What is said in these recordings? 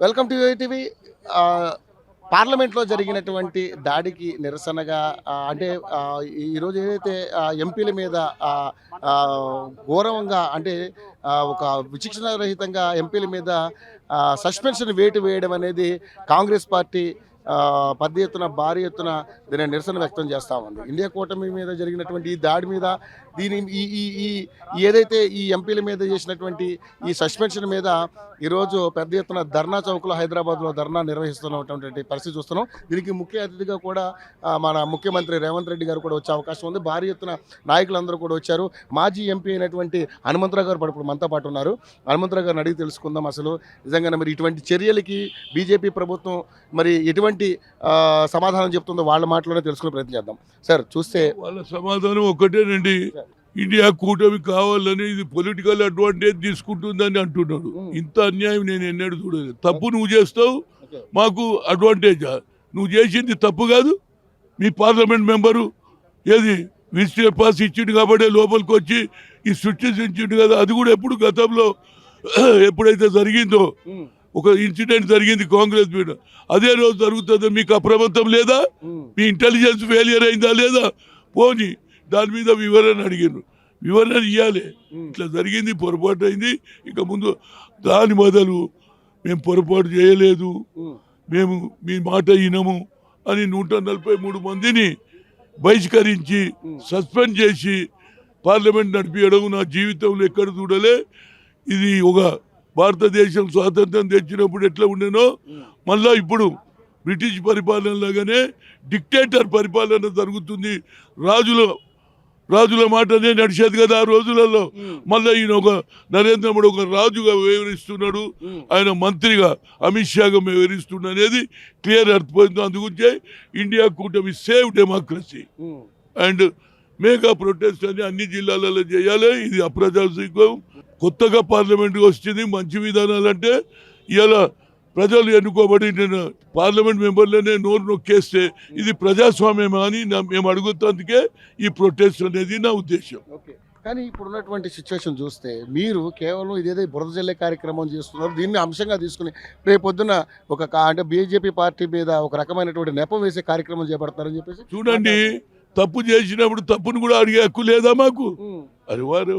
Welcome to TV. పార్లమెంట్లో జరిగినటువంటి దాడికి నిరసనగా అంటే ఈరోజు ఏదైతే ఎంపీల మీద ఘోరంగా అంటే ఒక విచక్షణ రహితంగా ఎంపీల మీద సస్పెన్షన్ వేటు వేయడం అనేది కాంగ్రెస్ పార్టీ పెద్ద ఎత్తున భారీ ఎత్తున దీని నిరసన వ్యక్తం చేస్తూ ఉంది. ఇండియా కూటమి మీద జరిగినటువంటి ఈ దాడి మీద దీని ఈ ఈ ఈ ఏదైతే ఈ ఎంపీల మీద చేసినటువంటి ఈ సస్పెన్షన్ మీద ఈరోజు పెద్ద ఎత్తున ధర్నా చౌక్లో హైదరాబాద్లో ధర్నా నిర్వహిస్తున్నటువంటి పరిస్థితి చూస్తున్నాం. దీనికి ముఖ్య అతిథిగా కూడా మన ముఖ్యమంత్రి రేవంత్ రెడ్డి గారు కూడా వచ్చే అవకాశం ఉంది. భారీ ఎత్తున నాయకులందరూ కూడా వచ్చారు. మాజీ ఎంపీ అయినటువంటి హనుమంతరావు గారు ఇప్పుడు మనతో పాటు ఉన్నారు. హనుమంతరావు గారిని అడిగి తెలుసుకుందాం అసలు నిజంగానే మరి ఇటువంటి చర్యలకి బీజేపీ ప్రభుత్వం మరి ఎటువంటి సమాధానం చెప్తుందో వాళ్ళ మాటలోనే తెలుసుకునే ప్రయత్నం చేద్దాం. సార్ చూస్తే వాళ్ళ సమాధానం ఒకటేనండి, ఇండియా కూటమి కావాలని ఇది పొలిటికల్ అడ్వాంటేజ్ తీసుకుంటుందని అంటున్నాడు. ఇంత అన్యాయం నేను ఎన్నడూ చూడలేదు. తప్పు నువ్వు చేస్తావు, మాకు అడ్వాంటేజా? నువ్వు చేసింది తప్పు కాదు. మీ పార్లమెంట్ మెంబరు ఏది విజిటర్ పాస్ ఇచ్చిండు కాబట్టి లోపలికి వచ్చి ఈ సృష్టించిండు కదా. అది కూడా ఎప్పుడు గతంలో ఎప్పుడైతే జరిగిందో ఒక ఇన్సిడెంట్ జరిగింది కాంగ్రెస్ మీద, అదే రోజు జరుగుతుందో మీకు అప్రమత్తం లేదా? మీ ఇంటెలిజెన్స్ ఫెయిలియర్ అయిందా లేదా? పోని దాని మీద వివరణ అడిగారు, వివరణ ఇవ్వాలి. ఇట్లా జరిగింది, పొరపాటు అయింది, ఇక ముందు దాని బదులు మేము పొరపాటు చేయలేదు, మేము మీ మాట వినము అని 143 మందిని బహిష్కరించి సస్పెండ్ చేసి పార్లమెంట్ నడిపించడం నా జీవితంలో ఎక్కడ చూడలే. ఇది ఒక భారతదేశం స్వాతంత్రం తెచ్చినప్పుడు ఎట్లా ఉండేనో మళ్ళా ఇప్పుడు బ్రిటిష్ పరిపాలనలాగానే డిక్టేటర్ పరిపాలన జరుగుతుంది. రాజుల మాటనే నడిచేది కదా ఆ రోజులలో. మళ్ళీ ఈయన ఒక నరేంద్ర మోడీ ఒక రాజుగా వ్యవహరిస్తున్నాడు, ఆయన మంత్రిగా అమిత్ షాగా వ్యవహరిస్తున్నాడు అనేది క్లియర్ అర్థమైంది. అందుగురించే ఇండియా కూటమి సేవ్ డెమోక్రసీ అండ్ మేగా ప్రొటెస్ట్ అని అన్ని జిల్లాలలో చేయాలి. ఇది అప్రజాస్వామికం. కొత్తగా పార్లమెంట్కి వచ్చింది మంచి విధానాలు అంటే ఇలా ప్రజలు ఎన్నుకోబడి పార్లమెంట్ మెంబర్లనే నోరు నొక్కేస్తే ఇది ప్రజాస్వామ్యమా అని మేము అడుగుతందుకే ఈ ప్రొటెస్ట్ అనేది నా ఉద్దేశం. కానీ ఇప్పుడు ఉన్నటువంటి సిచ్యువేషన్ చూస్తే మీరు కేవలం ఇదేదో బురద జల్లే కార్యక్రమం చేస్తున్నారు. దీన్ని అంశంగా తీసుకుని రేపొద్దున అంటే బీజేపీ పార్టీ మీద ఒక రకమైనటువంటి నెపం వేసే కార్యక్రమం చేపడతారని చెప్పేసి చూడండి. తప్పు చేసినప్పుడు తప్పును కూడా అడిగే హక్కు లేదా మాకు? అది వారు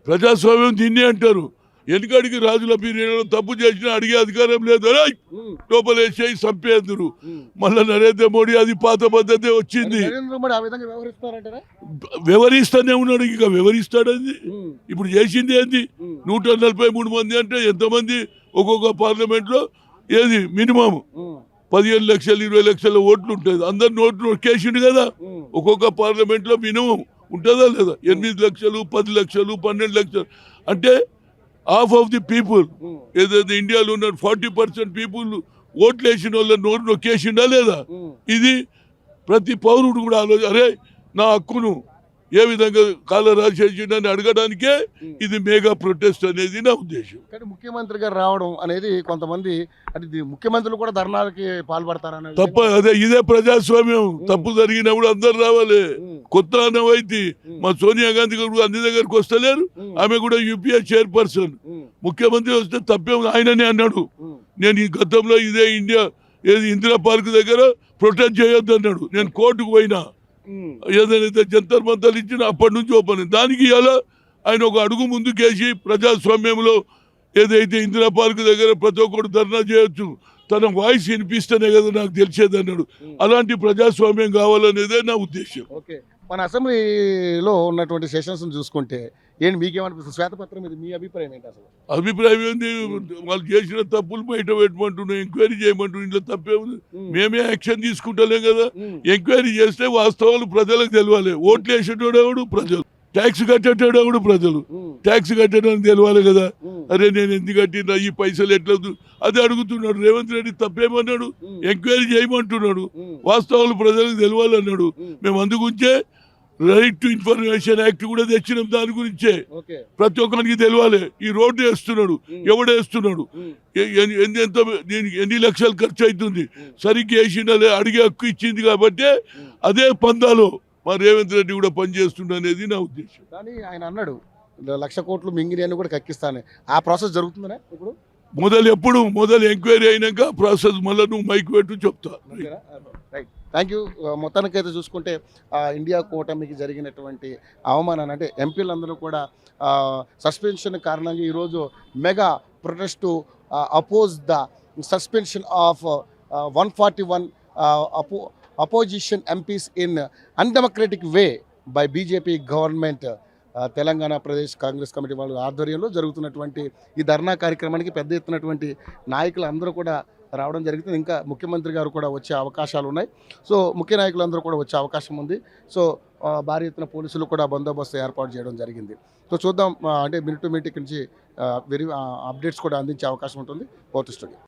ప్రజాస్వామ్యం దీన్ని అంటారు. వెనుకడికి రాజుల పీరియడ్లో తప్పు చేసినా అడిగే అధికారం లేదు, లోపలేసేయి చంపేందురు. మళ్ళా నరేంద్ర మోడీ అది పాత పద్ధతి వచ్చింది, వ్యవహరిస్తానే ఉన్నాడు. ఇంకా వ్యవహరిస్తాడది. ఇప్పుడు చేసింది ఏంది? 143 మంది అంటే ఎంతమంది ఒక్కొక్క పార్లమెంట్లో ఏది మినిమం 15 లక్షలు 20 లక్షల ఓట్లు ఉంటుంది. అందరు నోట్లు నొక్కేసిండు కదా. ఒక్కొక్క పార్లమెంట్లో మినిమం ఉంటుందా లేదా? 8 లక్షలు 10 లక్షలు 12 లక్షలు అంటే హాఫ్ ఆఫ్ ది పీపుల్ ఏదైతే ఇండియాలో ఉన్న 40% పీపుల్ ఓట్లు వేసిన వాళ్ళ నోరు నొక్కేసిండా లేదా? ఇది ప్రతి పౌరుడు కూడా అరే నా హక్కును ఏ విధంగా కాల రాసేసిండని అడగడానికే ఇది మెగా ప్రొటెస్ట్ అనేది నా ఉద్దేశం. కానీ ముఖ్యమంత్రి గారు రావడం అనేది కొంతమంది అంటే ముఖ్యమంత్రులు కూడా ధర్నాలకి పాల్పడతారని తప్ప. అదే ఇదే ప్రజాస్వామ్యం. తప్పు జరిగినప్పుడు అందరు రావాలి. కొత్త అనవైతే మా సోనియా గాంధీ గారు అన్ని దగ్గరకు వస్తలేరు. ఆమె కూడా యూపీఏ చైర్పర్సన్. ముఖ్యమంత్రి వస్తే తప్పేం ఆయననే అన్నాడు. నేను ఈ గతంలో ఇదే ఇందిరా పార్క్ దగ్గర ప్రొటెస్ట్ చేయొద్దు అన్నాడు. నేను కోర్టుకు పోయినా, ఏదైతే జంతర్ మంతర్లు ఇచ్చినా అప్పటి నుంచి ఓపెన్. దానికి ఇలా ఆయన ఒక అడుగు ముందుకేసి ప్రజాస్వామ్యంలో ఏదైతే ఇందిరా పార్క్ దగ్గర ప్రతి ఒక్కరు ధర్నా చేయొచ్చు, తన వాయిస్ వినిపిస్తేనే కదా నాకు తెలిసేది అన్నాడు. అలాంటి ప్రజాస్వామ్యం కావాలనేదే నా ఉద్దేశం. మన అసెంబ్లీలో ఉన్నటువంటి సెషన్స్ చూసుకుంటే ఏంటి మీకేమనిపిస్తుంది? శ్వేతపత్రం మీద మీ అభిప్రాయం ఏంటి? అసలు అభిప్రాయం ఏంటి? వాళ్ళు చేసిన తప్పులు బయట పెట్టమంటున్నాం, ఎంక్వైరీ చేయమంటున్నాం. ఇంట్లో తప్పేముంది? మేమే యాక్షన్ తీసుకుంటలేం కదా. ఎంక్వైరీ చేస్తే వాస్తవాలు ప్రజలకు తెలియాలి. ఓట్లు వేసేటోడేవాడు ప్రజలు, ట్యాక్స్ కట్టేటోడేవాడు ప్రజలు. ట్యాక్స్ కట్టడం తెలియాలి కదా. అరే నేను ఎందుకు కట్టినా, ఈ పైసలు ఎట్లా, అదే అడుగుతున్నాడు. రేవంత్ రెడ్డి తప్పేమన్నాడు? ఎంక్వైరీ చేయమంటున్నాడు. వాస్తవాలు ప్రజలకు తెలియాలన్నాడు. మేము అందుగురించే రైట్ టు ఇన్ఫర్మేషన్ యాక్ట్ కూడా తెచ్చినాం. దాని గురించే ప్రతి ఒక్కరికి తెలియాలి. ఈ రోడ్డు వేస్తున్నాడు, ఎవడు వేస్తున్నాడు, ఎంత ఎన్ని లక్షలు ఖర్చు అవుతుంది, సరిగ్గా వేసిండే అడిగే హక్కు ఇచ్చింది. కాబట్టి అదే పందాలో మా రేవంత్ రెడ్డి కూడా పనిచేస్తుండ అనేది నా ఉద్దేశం. కానీ ఆయన అన్నాడు 1,00,000 కోట్లు మింగిని అని కూడా కక్కిస్తానే. ఆ ప్రాసెస్ జరుగుతుందనే ఇప్పుడు మొదలు ఎంక్వైరీ అయినాక ప్రాసెస్ మళ్ళీ నువ్వు మైక్ పెట్టు చెప్తా. Right, thank you. మొత్తానికైతే చూసుకుంటే ఇండియా కూటమికి జరిగినటువంటి అవమానాన్ని అంటే ఎంపీలందరూ కూడా సస్పెన్షన్ కారణంగా ఈరోజు mega protest to oppose the suspension of 141 opposition MPs in undemocratic way by BJP government. Telangana Pradesh Congress committee వాళ్ళ ఆధ్వర్యంలో జరుగుతున్నటువంటి ఈ ధర్నా కార్యక్రమానికి పెద్ద ఎత్తునటువంటి నాయకులు అందరూ కూడా రావడం జరుగుతుంది. ఇంకా ముఖ్యమంత్రి గారు కూడా వచ్చే అవకాశాలు ఉన్నాయి. సో ముఖ్య నాయకులందరూ కూడా వచ్చే అవకాశం ఉంది. సో భారీ ఎత్తున పోలీసులు కూడా బందోబస్తు ఏర్పాటు చేయడం జరిగింది. సో చూద్దాం, అంటే మినిట్ టు మినిట్ నుంచి వెరీ అప్డేట్స్ కూడా అందించే అవకాశం ఉంటుంది. Port studio.